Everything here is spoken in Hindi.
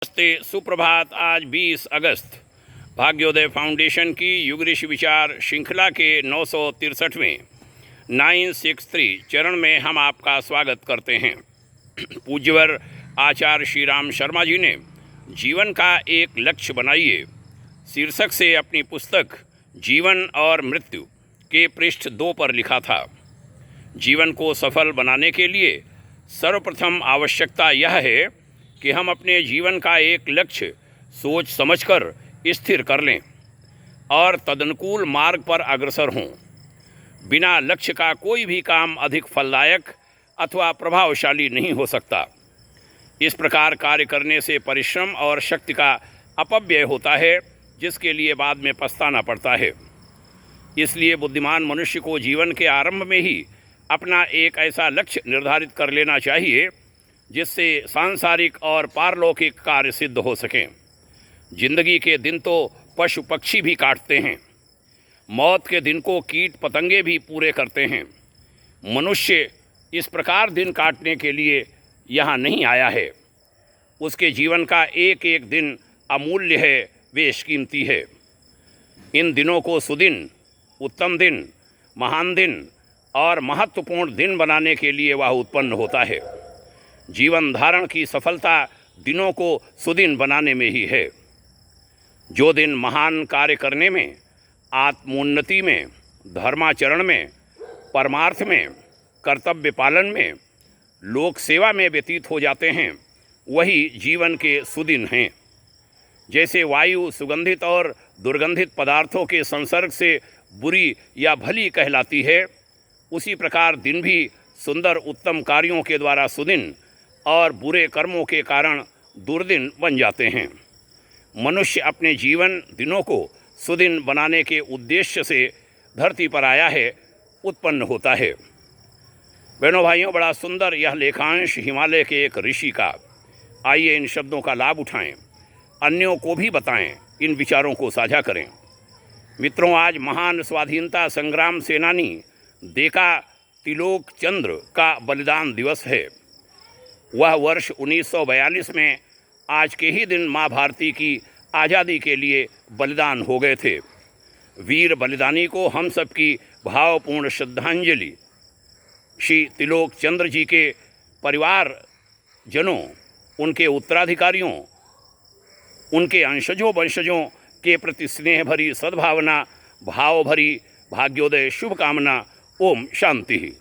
नमस्ते, सुप्रभात। आज 20 अगस्त भाग्योदय फाउंडेशन की युग ऋषि विचार श्रृंखला के 963वें 963 चरण में हम आपका स्वागत करते हैं। पूज्यवर आचार्य श्री राम शर्मा जी ने जीवन का एक लक्ष्य बनाइए शीर्षक से अपनी पुस्तक जीवन और मृत्यु के पृष्ठ 2 पर लिखा था। जीवन को सफल बनाने के लिए सर्वप्रथम आवश्यकता यह है कि हम अपने जीवन का एक लक्ष्य सोच समझकर स्थिर कर लें और तदनुकूल मार्ग पर अग्रसर हों। बिना लक्ष्य का कोई भी काम अधिक फलदायक अथवा प्रभावशाली नहीं हो सकता। इस प्रकार कार्य करने से परिश्रम और शक्ति का अपव्यय होता है, जिसके लिए बाद में पछताना पड़ता है। इसलिए बुद्धिमान मनुष्य को जीवन के आरंभ में ही अपना एक ऐसा लक्ष्य निर्धारित कर लेना चाहिए जिससे सांसारिक और पारलौकिक कार्य सिद्ध हो सकें। जिंदगी के दिन तो पशु पक्षी भी काटते हैं, मौत के दिन को कीट पतंगे भी पूरे करते हैं। मनुष्य इस प्रकार दिन काटने के लिए यहाँ नहीं आया है। उसके जीवन का एक एक दिन अमूल्य है, बेशकीमती है। इन दिनों को सुदिन, उत्तम दिन, महान दिन और महत्वपूर्ण दिन बनाने के लिए वह उत्पन्न होता है। जीवन धारण की सफलता दिनों को सुदिन बनाने में ही है। जो दिन महान कार्य करने में, आत्मोन्नति में, धर्माचरण में, परमार्थ में, कर्तव्य पालन में, लोक सेवा में व्यतीत हो जाते हैं, वही जीवन के सुदिन हैं। जैसे वायु सुगंधित और दुर्गंधित पदार्थों के संसर्ग से बुरी या भली कहलाती है, उसी प्रकार दिन भी सुंदर उत्तम कार्यों के द्वारा सुदिन और बुरे कर्मों के कारण दुर्दिन बन जाते हैं। मनुष्य अपने जीवन दिनों को सुदिन बनाने के उद्देश्य से धरती पर आया है, उत्पन्न होता है। बहनों भाइयों, बड़ा सुंदर यह लेखांश हिमालय के एक ऋषि का। आइए इन शब्दों का लाभ उठाएं, अन्यों को भी बताएं, इन विचारों को साझा करें। मित्रों, आज महान स्वाधीनता संग्राम सेनानी देका तिलोक चंद्र का बलिदान दिवस है। वह वर्ष 1942 में आज के ही दिन माँ भारती की आज़ादी के लिए बलिदान हो गए थे। वीर बलिदानी को हम सब की भावपूर्ण श्रद्धांजलि। श्री तिलोक चंद्र जी के परिवार जनों, उनके उत्तराधिकारियों, उनके अंशजों वंशजों के प्रति स्नेह भरी सद्भावना, भाव भरी भाग्योदय शुभकामना। ओम शांति।